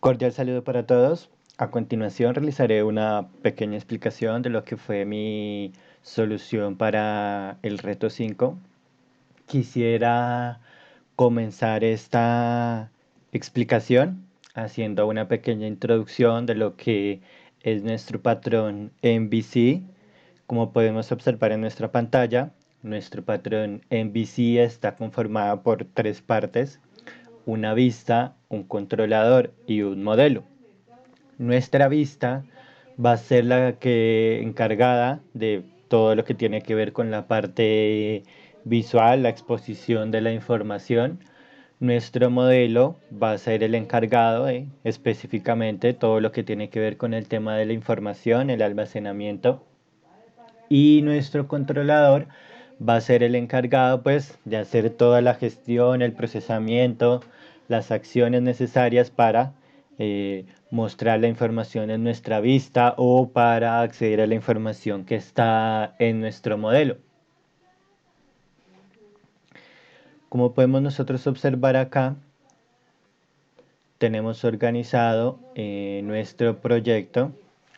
Cordial saludo para todos. A continuación realizaré una pequeña explicación de lo que fue mi solución para el reto 5. Quisiera comenzar esta explicación haciendo una pequeña introducción de lo que es nuestro patrón MVC. Como podemos observar en nuestra pantalla, nuestro patrón MVC está conformado por tres partes: una vista, un controlador y un modelo. Nuestra vista va a ser la que encargada de todo lo que tiene que ver con la parte visual, la exposición de la información. Nuestro modelo va a ser el encargado de específicamente todo lo que tiene que ver con el tema de la información, el almacenamiento. Y nuestro controlador va a ser el encargado pues de hacer toda la gestión, el procesamiento, las acciones necesarias para mostrar la información en nuestra vista o para acceder a la información que está en nuestro modelo. Como podemos nosotros observar acá, tenemos organizado nuestro proyecto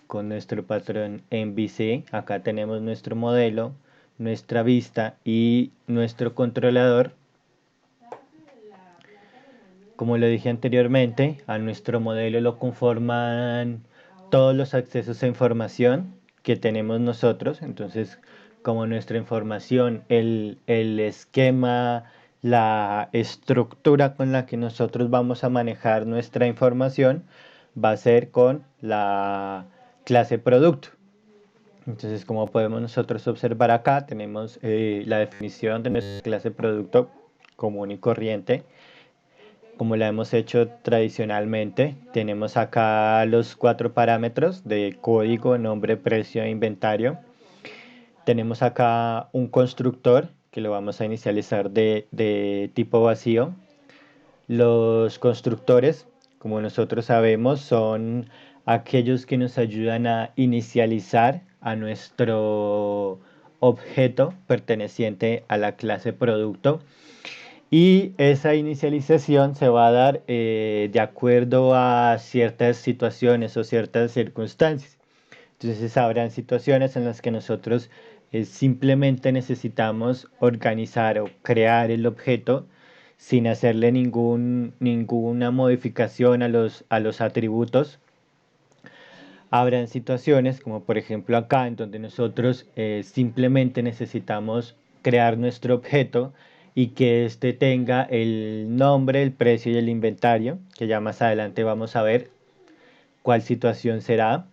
con nuestro patrón MVC. Acá tenemos nuestro modelo, nuestra vista y nuestro controlador. Como lo dije anteriormente, a nuestro modelo lo conforman todos los accesos a información que tenemos nosotros. Entonces, como nuestra información, el esquema, la estructura con la que nosotros vamos a manejar nuestra información va a ser con la clase producto. Entonces, como podemos nosotros observar acá, tenemos la definición de nuestra clase producto común y corriente, como la hemos hecho tradicionalmente. Tenemos acá los cuatro parámetros de código, nombre, precio e inventario. Tenemos acá un constructor que lo vamos a inicializar de tipo vacío. Los constructores, como nosotros sabemos, son aquellos que nos ayudan a inicializar a nuestro objeto perteneciente a la clase producto, y esa inicialización se va a dar de acuerdo a ciertas situaciones o ciertas circunstancias. Entonces habrán situaciones en las que nosotros simplemente necesitamos organizar o crear el objeto sin hacerle ninguna modificación a los atributos. Habrán situaciones como por ejemplo acá, en donde nosotros simplemente necesitamos crear nuestro objeto y que éste tenga el nombre, el precio y el inventario, que ya más adelante vamos a ver cuál situación será.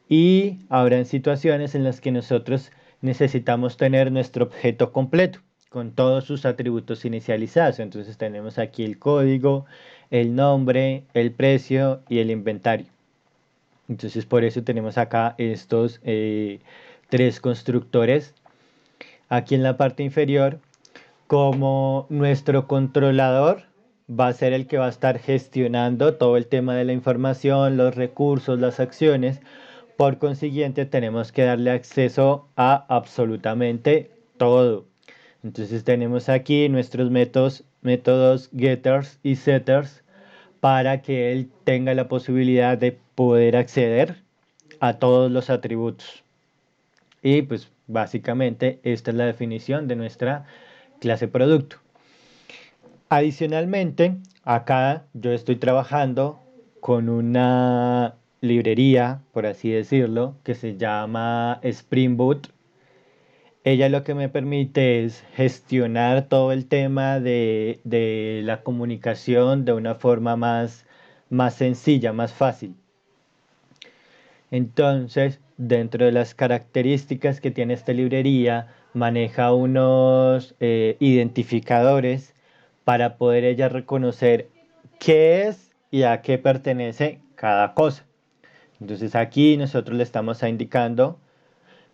Y habrán situaciones en las que nosotros necesitamos tener nuestro objeto completo, con todos sus atributos inicializados. Entonces tenemos aquí el código, el nombre, el precio y el inventario. Entonces por eso tenemos acá estos tres constructores. Aquí en la parte inferior, como nuestro controlador va a ser el que va a estar gestionando todo el tema de la información, los recursos, las acciones. Por consiguiente, tenemos que darle acceso a absolutamente todo. Entonces tenemos aquí nuestros métodos getters y setters para que él tenga la posibilidad de poder acceder a todos los atributos. Y pues básicamente esta es la definición de nuestra clase producto. Adicionalmente, acá yo estoy trabajando con una librería, por así decirlo, que se llama Spring Boot. Ella lo que me permite es gestionar todo el tema de la comunicación de una forma más sencilla, más fácil. Entonces, dentro de las características que tiene esta librería, maneja unos identificadores para poder ella reconocer qué es y a qué pertenece cada cosa. Entonces aquí nosotros le estamos indicando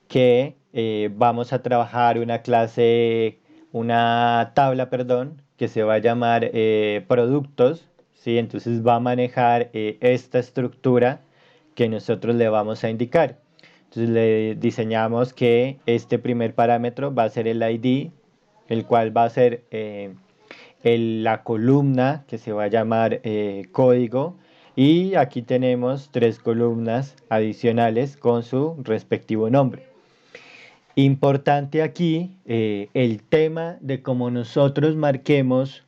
que vamos a trabajar una tabla, perdón, que se va a llamar productos, ¿sí? Entonces va a manejar esta estructura que nosotros le vamos a indicar. Entonces le diseñamos que este primer parámetro va a ser el ID, el cual va a ser la columna que se va a llamar código. Y aquí tenemos tres columnas adicionales con su respectivo nombre. Importante aquí el tema de cómo nosotros marquemos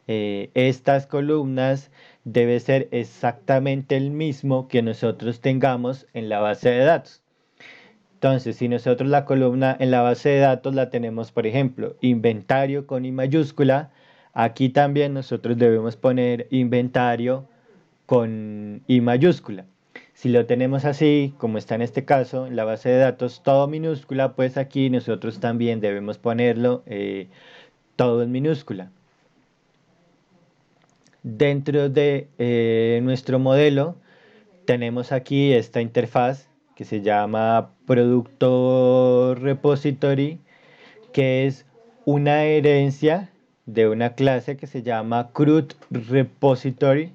estas columnas debe ser exactamente el mismo que nosotros tengamos en la base de datos. Entonces, si nosotros la columna en la base de datos la tenemos, por ejemplo, inventario con I mayúscula, aquí también nosotros debemos poner inventario con I mayúscula. Si lo tenemos así, como está en este caso, en la base de datos todo minúscula, pues aquí nosotros también debemos ponerlo todo en minúscula. Dentro de nuestro modelo tenemos aquí esta interfaz que se llama Producto Repository, que es una herencia de una clase que se llama CRUD Repository.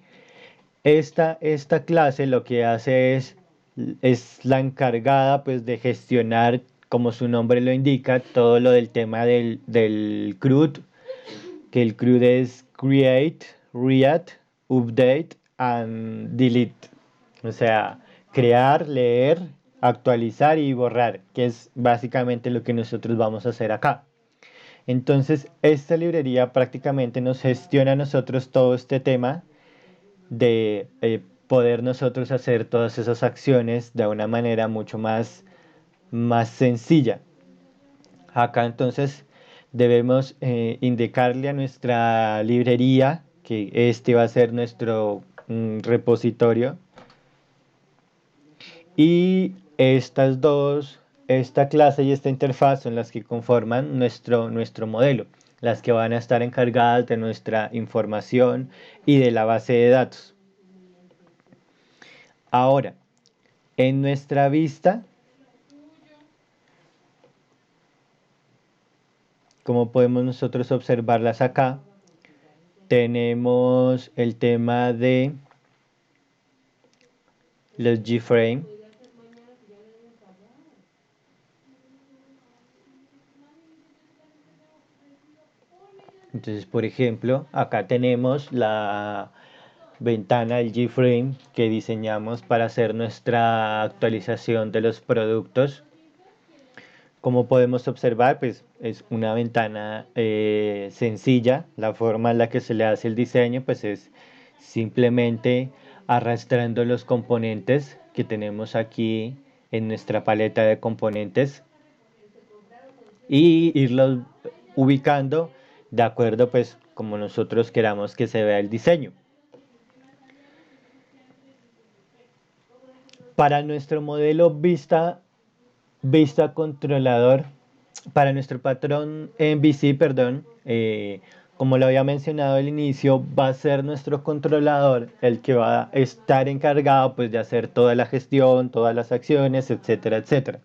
Esta clase lo que hace es la encargada pues de gestionar, como su nombre lo indica, todo lo del tema del CRUD, que el CRUD es Create, Read, Update and Delete. O sea, crear, leer, actualizar y borrar, que es básicamente lo que nosotros vamos a hacer acá. Entonces, esta librería prácticamente nos gestiona a nosotros todo este tema de poder nosotros hacer todas esas acciones de una manera mucho más sencilla. Acá entonces debemos indicarle a nuestra librería que este va a ser nuestro repositorio, y esta clase y esta interfaz son las que conforman nuestro modelo, las que van a estar encargadas de nuestra información y de la base de datos. Ahora, en nuestra vista, como podemos nosotros observarlas acá, tenemos el tema de los G-Frame. Entonces, por ejemplo, acá tenemos la ventana del G-Frame que diseñamos para hacer nuestra actualización de los productos. Como podemos observar, pues es una ventana sencilla. La forma en la que se le hace el diseño, pues es simplemente arrastrando los componentes que tenemos aquí en nuestra paleta de componentes y irlos ubicando de acuerdo, pues, como nosotros queramos que se vea el diseño. Para nuestro modelo vista controlador, para nuestro patrón MVC, perdón, como lo había mencionado al inicio, va a ser nuestro controlador el que va a estar encargado pues de hacer toda la gestión, todas las acciones, etcétera, etcétera.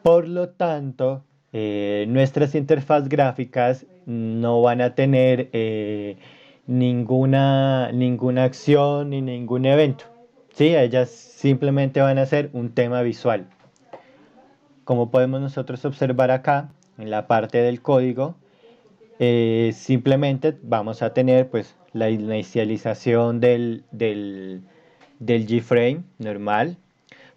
Por lo tanto, nuestras interfaz gráficas no van a tener ninguna acción ni ningún evento. ¿Sí? Ellas simplemente van a ser un tema visual. Como podemos nosotros observar acá, en la parte del código, simplemente vamos a tener pues la inicialización del G-Frame normal.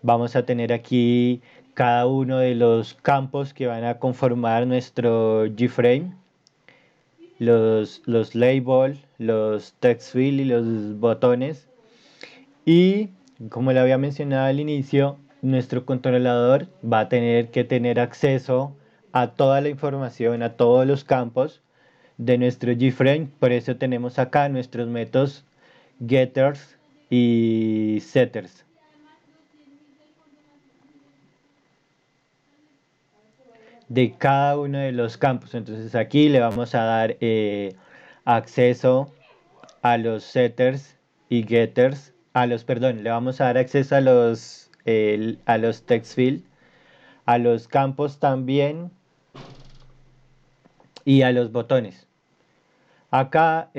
Vamos a tener aquí cada uno de los campos que van a conformar nuestro G-Frame, los labels, los text field y los botones. Y como le había mencionado al inicio, nuestro controlador va a tener que tener acceso a toda la información, a todos los campos de nuestro G-Frame. Por eso tenemos acá nuestros métodos getters y setters de cada uno de los campos. Entonces aquí le vamos a dar acceso a los setters y getters, perdón, le vamos a dar acceso a los text field, a los campos también y a los botones. Acá,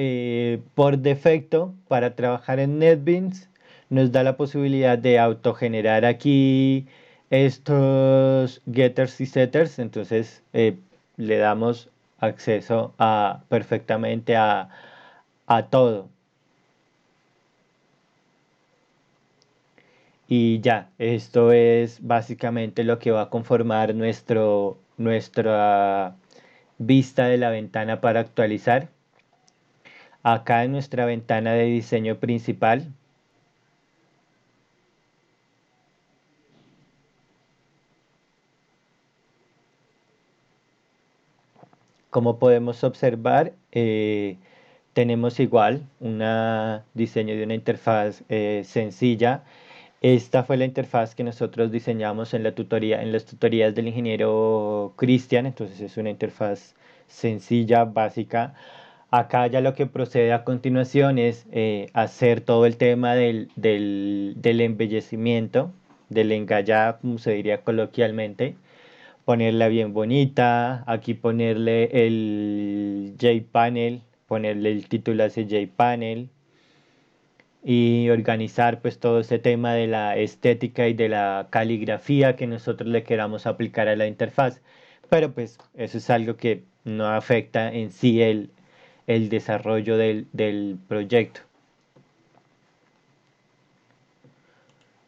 por defecto, para trabajar en NetBeans, nos da la posibilidad de autogenerar aquí estos getters y setters. Entonces, le damos acceso perfectamente a todo. Y ya, esto es básicamente lo que va a conformar nuestra vista de la ventana para actualizar. Acá en nuestra ventana de diseño principal, como podemos observar, tenemos igual un diseño de una interfaz sencilla. Esta fue la interfaz que nosotros diseñamos en la tutoría, en las tutorías del ingeniero Cristian, entonces es una interfaz sencilla, básica. Acá ya lo que procede a continuación es hacer todo el tema del embellecimiento, del engallado, como se diría coloquialmente, ponerla bien bonita, aquí ponerle el JPanel, ponerle el título a ese JPanel y organizar pues todo este tema de la estética y de la caligrafía que nosotros le queramos aplicar a la interfaz. Pero pues eso es algo que no afecta en sí el desarrollo del proyecto.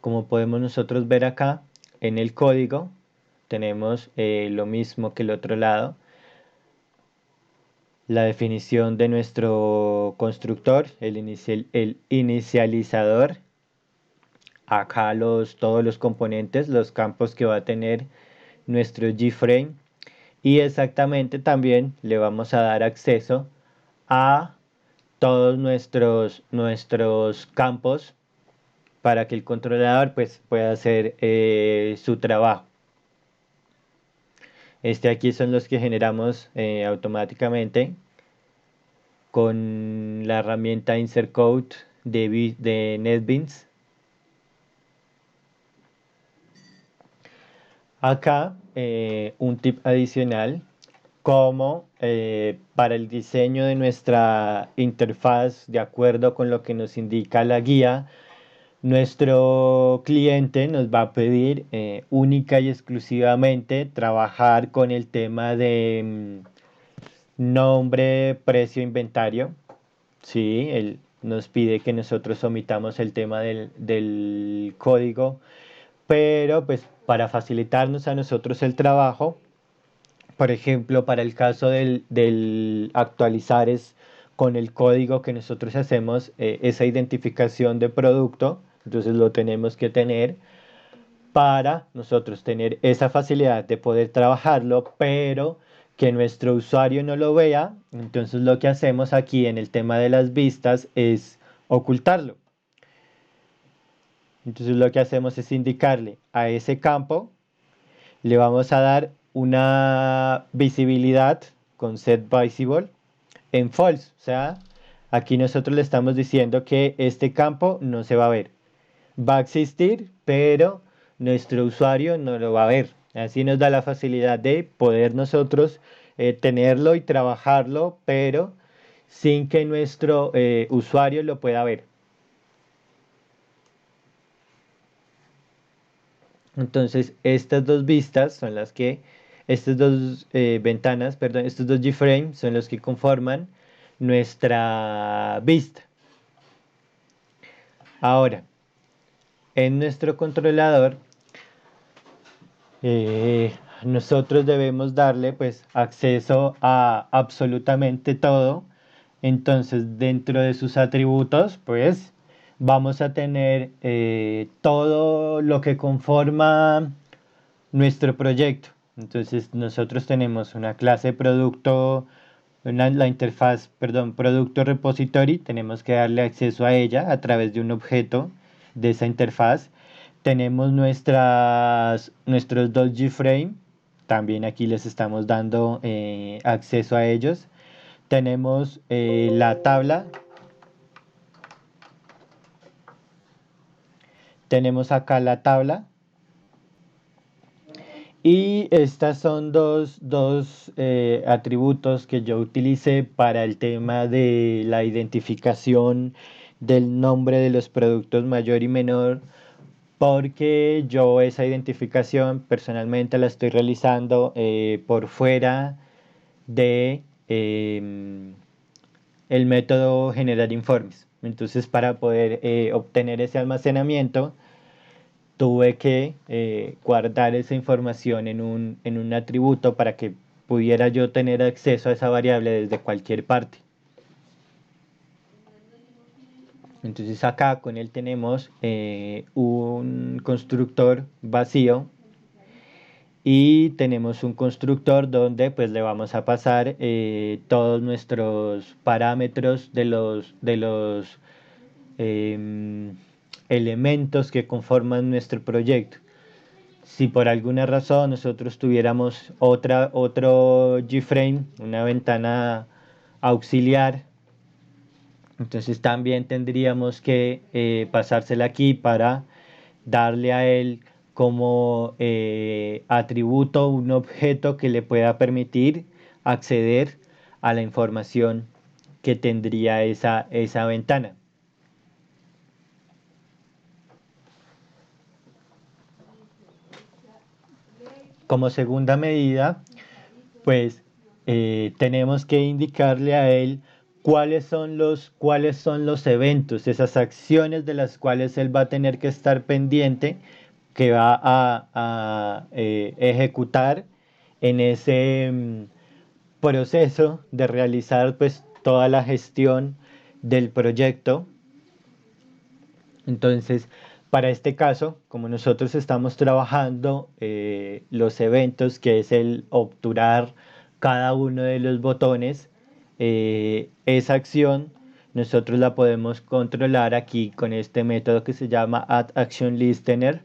Como podemos nosotros ver acá en el código, tenemos lo mismo que el otro lado, la definición de nuestro constructor, el inicializador, acá todos los componentes, los campos que va a tener nuestro Gframe y exactamente también le vamos a dar acceso a todos nuestros campos para que el controlador pues pueda hacer su trabajo. Aquí son los que generamos automáticamente con la herramienta Insert Code de NetBeans. Acá un tip adicional, como para el diseño de nuestra interfaz, de acuerdo con lo que nos indica la guía, nuestro cliente nos va a pedir única y exclusivamente trabajar con el tema de nombre, precio, inventario. Sí, él nos pide que nosotros omitamos el tema del código, pero pues para facilitarnos a nosotros el trabajo, por ejemplo, para el caso del actualizar es con el código que nosotros hacemos esa identificación de producto, entonces lo tenemos que tener para nosotros tener esa facilidad de poder trabajarlo, pero que nuestro usuario no lo vea. Entonces lo que hacemos aquí en el tema de las vistas es ocultarlo. Entonces lo que hacemos es indicarle a ese campo, le vamos a dar una visibilidad con set visible en false. O sea, aquí nosotros le estamos diciendo que este campo no se va a ver. Va a existir, pero nuestro usuario no lo va a ver. Así nos da la facilidad de poder nosotros tenerlo y trabajarlo, pero sin que nuestro usuario lo pueda ver. Entonces, estas dos vistas son las que, estas dos ventanas, perdón, estos dos Gframes son los que conforman nuestra vista. Ahora, en nuestro controlador, eh, nosotros debemos darle pues acceso a absolutamente todo. Entonces, dentro de sus atributos, pues vamos a tener todo lo que conforma nuestro proyecto. Entonces nosotros tenemos una clase producto, la interfaz, perdón, producto repository, tenemos que darle acceso a ella a través de un objeto de esa interfaz. Tenemos nuestros dos Gframe, también aquí les estamos dando acceso a ellos. Tenemos la tabla, tenemos acá la tabla. Y estas son dos atributos que yo utilicé para el tema de la identificación del nombre de los productos mayor y menor, porque yo esa identificación personalmente la estoy realizando por fuera de el método generar informes. Entonces, para poder obtener ese almacenamiento, tuve que guardar esa información en un atributo para que pudiera yo tener acceso a esa variable desde cualquier parte. Entonces acá con él tenemos un constructor vacío y tenemos un constructor donde pues le vamos a pasar todos nuestros parámetros de los em, elementos que conforman nuestro proyecto. Si por alguna razón nosotros tuviéramos otro GFrame, una ventana auxiliar, entonces también tendríamos que pasársela aquí para darle a él como atributo un objeto que le pueda permitir acceder a la información que tendría esa ventana. Como segunda medida, pues tenemos que indicarle a él cuáles son los eventos, esas acciones de las cuales él va a tener que estar pendiente, que va a ejecutar en ese proceso de realizar pues toda la gestión del proyecto. Entonces, para este caso, como nosotros estamos trabajando los eventos, que es el obturar cada uno de los botones, esa acción nosotros la podemos controlar aquí con este método que se llama addActionListener.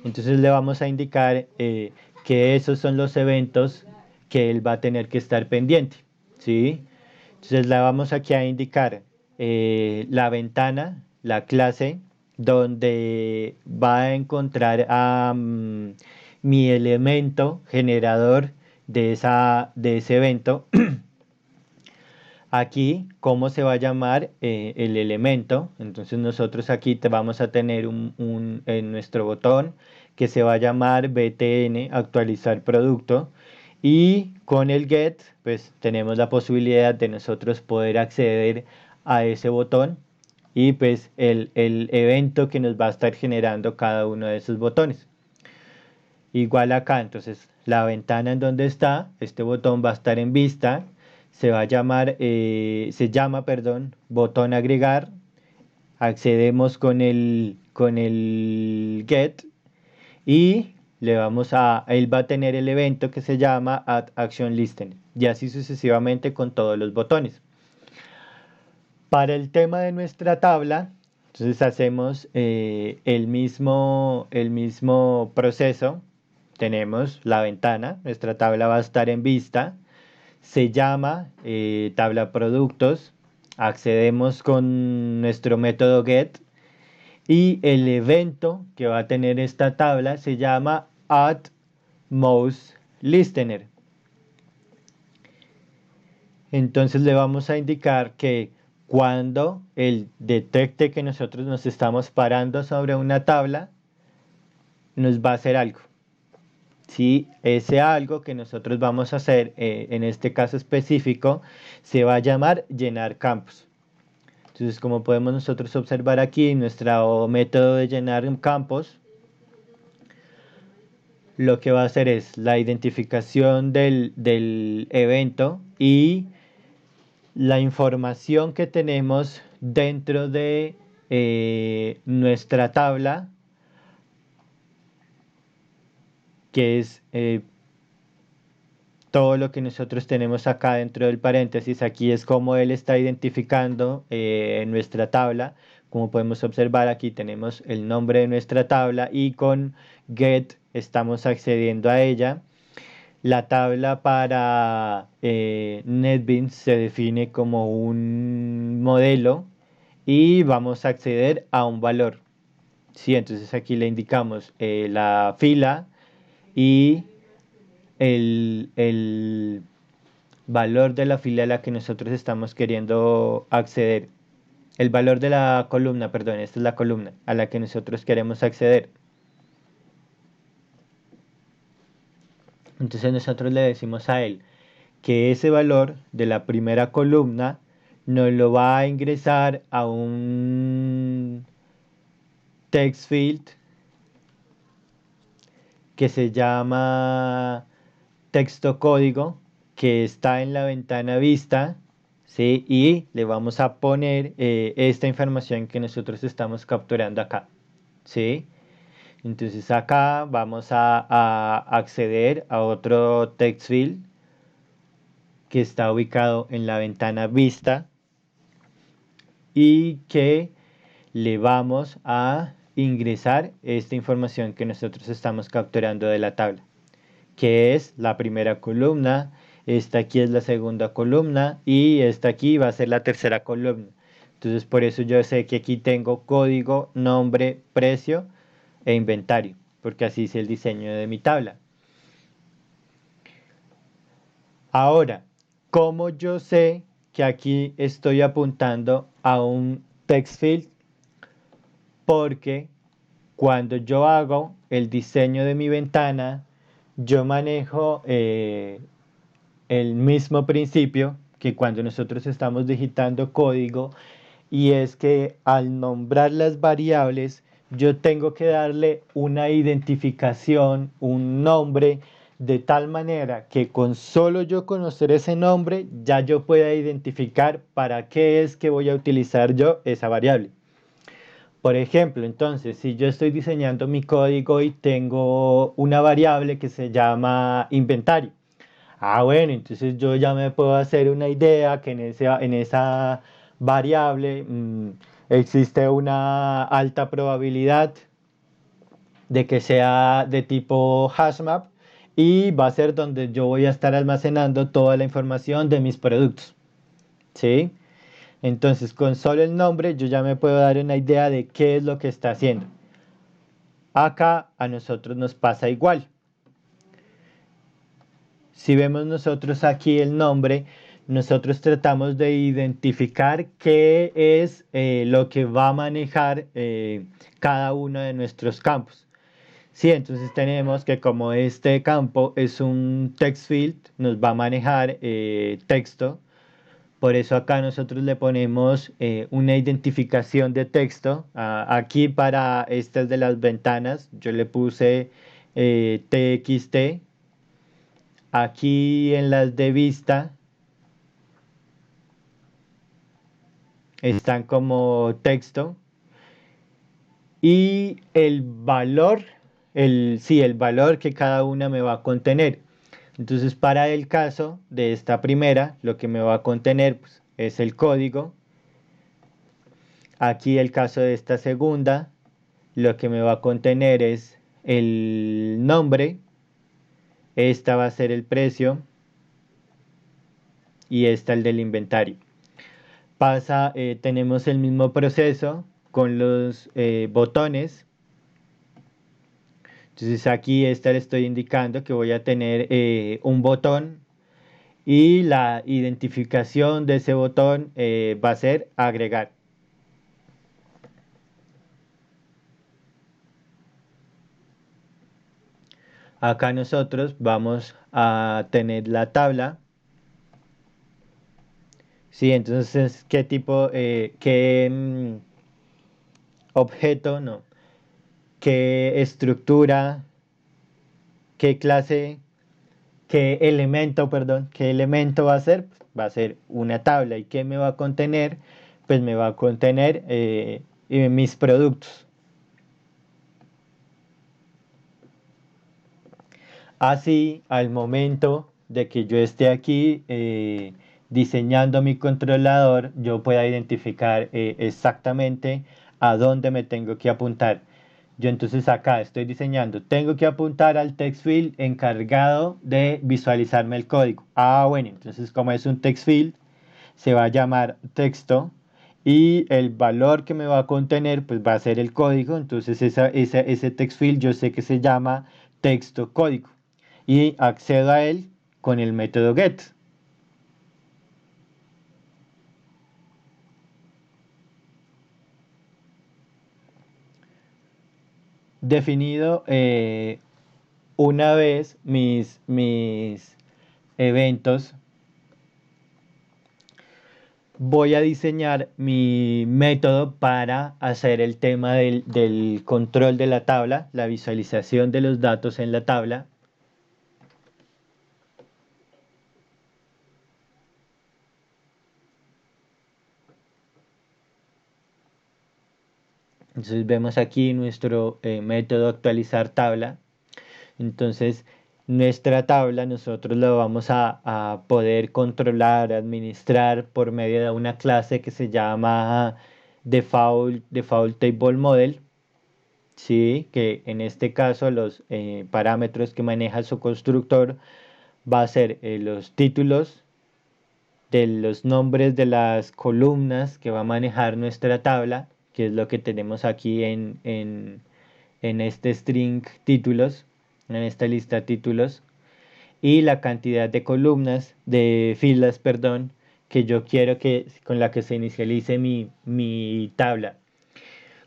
Entonces le vamos a indicar que esos son los eventos que él va a tener que estar pendiente, ¿sí? Entonces le vamos aquí a indicar la ventana, la clase, donde va a encontrar a mi elemento generador de ese evento. Aquí, ¿cómo se va a llamar el elemento? Entonces nosotros aquí vamos a tener en nuestro botón que se va a llamar btn actualizar producto, y con el get pues tenemos la posibilidad de nosotros poder acceder a ese botón y pues el evento que nos va a estar generando cada uno de esos botones. Igual acá, entonces la ventana en donde está, este botón va a estar en vista, se llama, perdón, botón agregar, accedemos con el get y él va a tener el evento que se llama addActionListen, y así sucesivamente con todos los botones. Para el tema de nuestra tabla, entonces hacemos el mismo proceso. Tenemos la ventana, nuestra tabla va a estar en vista, se llama tabla productos, accedemos con nuestro método get y el evento que va a tener esta tabla se llama addMouseListener. Entonces le vamos a indicar que cuando él detecte que nosotros nos estamos parando sobre una tabla, nos va a hacer algo. Si ese algo que nosotros vamos a hacer, en este caso específico, se va a llamar llenar campos. Entonces, como podemos nosotros observar aquí, nuestro método de llenar campos, lo que va a hacer es la identificación del evento y la información que tenemos dentro de nuestra tabla, que es todo lo que nosotros tenemos acá dentro del paréntesis. Aquí es como él está identificando en nuestra tabla. Como podemos observar, aquí tenemos el nombre de nuestra tabla y con get estamos accediendo a ella. La tabla para NetBeans se define como un modelo y vamos a acceder a un valor. Sí, entonces aquí le indicamos la fila y el valor de la fila a la que nosotros estamos queriendo acceder. El valor de la columna, perdón, esta es la columna a la que nosotros queremos acceder. Entonces nosotros le decimos a él que ese valor de la primera columna nos lo va a ingresar a un text field que se llama texto código, que está en la ventana vista, ¿sí? Y le vamos a poner esta información que nosotros estamos capturando acá, ¿sí? Entonces acá vamos a acceder a otro text field que está ubicado en la ventana vista y que le vamos a ingresar esta información que nosotros estamos capturando de la tabla, que es la primera columna, esta aquí es la segunda columna y esta aquí va a ser la tercera columna. Entonces por eso yo sé que aquí tengo código, nombre, precio e inventario, porque así es el diseño de mi tabla. Ahora, ¿cómo yo sé que aquí estoy apuntando a un text field? Porque cuando yo hago el diseño de mi ventana, yo manejo el mismo principio que cuando nosotros estamos digitando código, y es que al nombrar las variables yo tengo que darle una identificación, un nombre, de tal manera que con solo yo conocer ese nombre ya yo pueda identificar para qué es que voy a utilizar yo esa variable. Por ejemplo, entonces, si yo estoy diseñando mi código y tengo una variable que se llama inventario, bueno, entonces yo ya me puedo hacer una idea que en esa variable existe una alta probabilidad de que sea de tipo hashmap y va a ser donde yo voy a estar almacenando toda la información de mis productos, ¿sí? Entonces, con solo el nombre yo ya me puedo dar una idea de qué es lo que está haciendo. Acá a nosotros nos pasa igual. Si vemos nosotros aquí el nombre, nosotros tratamos de identificar qué es lo que va a manejar cada uno de nuestros campos. Sí, entonces tenemos que como este campo es un text field, nos va a manejar texto. Por eso acá nosotros le ponemos una identificación de texto. Aquí para estas de las ventanas yo le puse TXT. Aquí en las de vista están como texto y el valor, el valor que cada una me va a contener. Entonces para el caso de esta primera, lo que me va a contener pues, es el código. Aquí el caso de esta segunda, lo que me va a contener es el nombre. Esta va a ser el precio y esta el del inventario. Tenemos el mismo proceso con los botones. Entonces aquí le estoy indicando que voy a tener un botón y la identificación de ese botón va a ser agregar. Acá nosotros vamos a tener la tabla. Sí, entonces, ¿qué tipo, objeto, no, qué estructura, qué clase, qué elemento, perdón, qué elemento va a ser? Va a ser una tabla. ¿Y qué me va a contener? Pues me va a contener mis productos. Así, al momento de que yo esté aquí diseñando mi controlador, yo pueda identificar exactamente a dónde me tengo que apuntar. Yo entonces acá estoy diseñando, tengo que apuntar al text field encargado de visualizarme el código. Bueno, entonces como es un text field, se va a llamar texto y el valor que me va a contener pues va a ser el código. Entonces ese text field yo sé que se llama texto código y accedo a él con el método get. Definido una vez mis eventos, voy a diseñar mi método para hacer el tema del control de la tabla, la visualización de los datos en la tabla. Entonces vemos aquí nuestro método actualizar tabla. Entonces nuestra tabla nosotros la vamos a poder controlar, administrar por medio de una clase que se llama Default Table Model. Sí, que en este caso los parámetros que maneja su constructor va a ser los títulos de los nombres de las columnas que va a manejar nuestra tabla, que es lo que tenemos aquí en este string títulos, en esta lista títulos, y la cantidad de columnas, de filas, perdón, que yo quiero que con la que se inicialice mi tabla.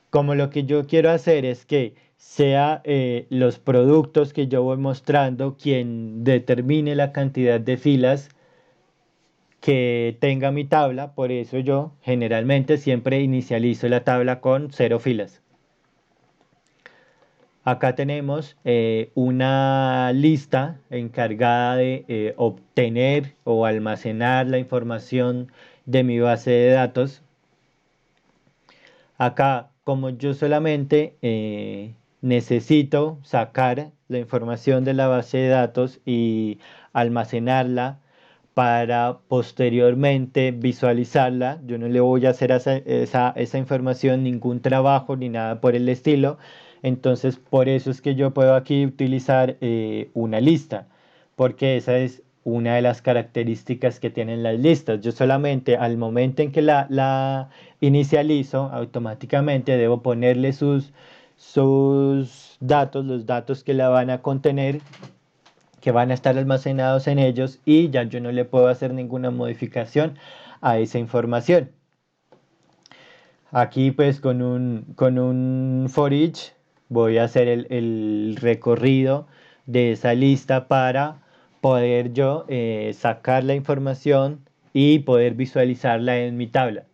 Como lo que yo quiero hacer es que sea los productos que yo voy mostrando quien determine la cantidad de filas que tenga mi tabla, por eso yo generalmente siempre inicializo la tabla con 0 filas. Acá tenemos una lista encargada de obtener o almacenar la información de mi base de datos. Acá, como yo solamente necesito sacar la información de la base de datos y almacenarla para posteriormente visualizarla, yo no le voy a hacer a esa información ningún trabajo ni nada por el estilo. Entonces, por eso es que yo puedo aquí utilizar una lista, porque esa es una de las características que tienen las listas. Yo solamente al momento en que la inicializo, automáticamente debo ponerle sus datos, los datos que la van a contener, que van a estar almacenados en ellos, y ya yo no le puedo hacer ninguna modificación a esa información. Aquí pues con un for each voy a hacer el recorrido de esa lista para poder yo sacar la información y poder visualizarla en mi tabla.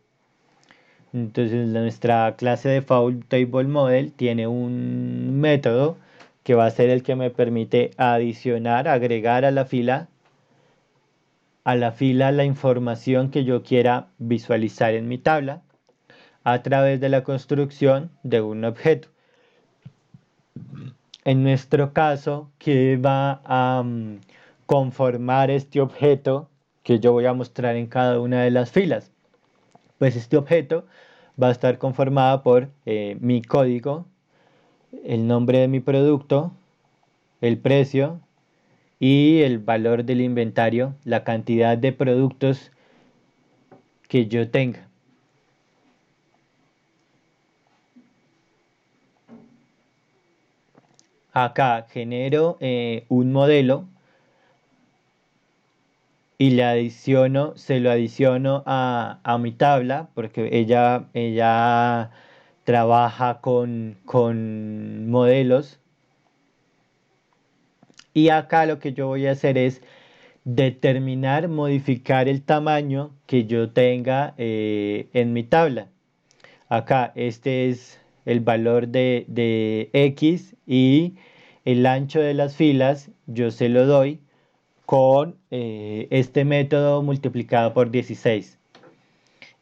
Entonces nuestra clase de Default Table Model tiene un método que va a ser el que me permite adicionar, agregar a la fila la información que yo quiera visualizar en mi tabla a través de la construcción de un objeto. En nuestro caso, ¿qué va a conformar este objeto que yo voy a mostrar en cada una de las filas? Pues este objeto va a estar conformado por mi código, el nombre de mi producto, el precio y el valor del inventario, la cantidad de productos que yo tenga. Acá genero un modelo y se lo adiciono a mi tabla, porque ella trabaja con modelos. Y acá lo que yo voy a hacer es determinar, modificar el tamaño que yo tenga en mi tabla. Acá este es el valor de X, y el ancho de las filas yo se lo doy con este método multiplicado por 16.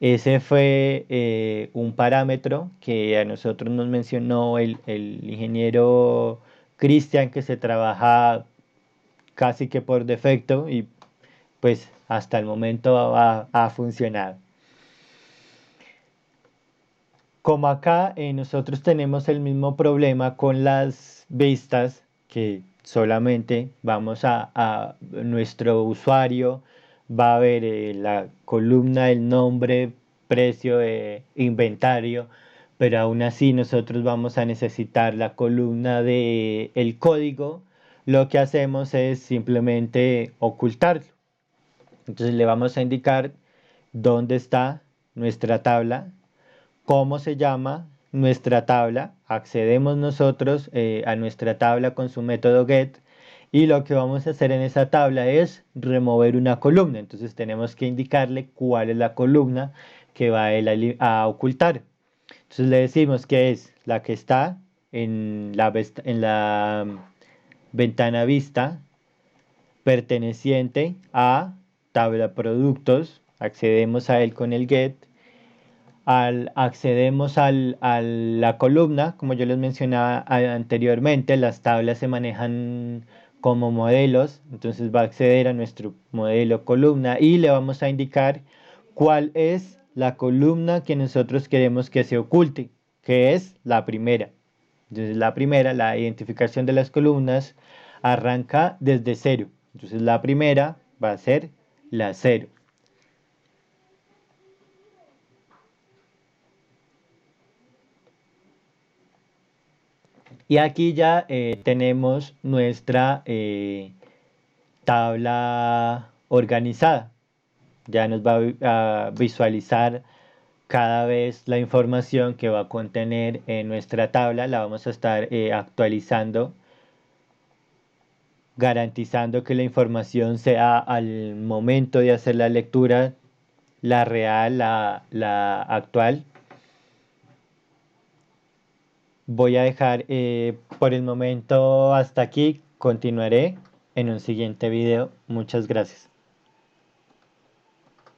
Ese fue un parámetro que a nosotros nos mencionó el ingeniero Cristian, que se trabaja casi que por defecto, y pues hasta el momento ha funcionado. Como acá nosotros tenemos el mismo problema con las vistas, que solamente vamos a nuestro usuario va a ver la columna del nombre, precio, inventario, pero aún así nosotros vamos a necesitar la columna de el código. Lo que hacemos es simplemente ocultarlo. Entonces le vamos a indicar dónde está nuestra tabla, cómo se llama nuestra tabla, accedemos nosotros a nuestra tabla con su método get, Y lo que vamos a hacer en esa tabla es remover una columna. Entonces tenemos que indicarle cuál es la columna que va él a ocultar. Entonces le decimos que es la que está en la ventana vista perteneciente a tabla productos. Accedemos a él con el get. Accedemos a la columna, como yo les mencionaba anteriormente, las tablas se manejan como modelos, entonces va a acceder a nuestro modelo columna y le vamos a indicar cuál es la columna que nosotros queremos que se oculte, que es la primera. Entonces la primera, la identificación de las columnas, arranca desde cero. Entonces la primera va a ser la cero. Y aquí ya tenemos nuestra tabla organizada. Ya nos va a visualizar cada vez la información que va a contener nuestra tabla. La vamos a estar actualizando, garantizando que la información sea al momento de hacer la lectura, la real, la actual. Voy a dejar por el momento hasta aquí. Continuaré en un siguiente video. Muchas gracias.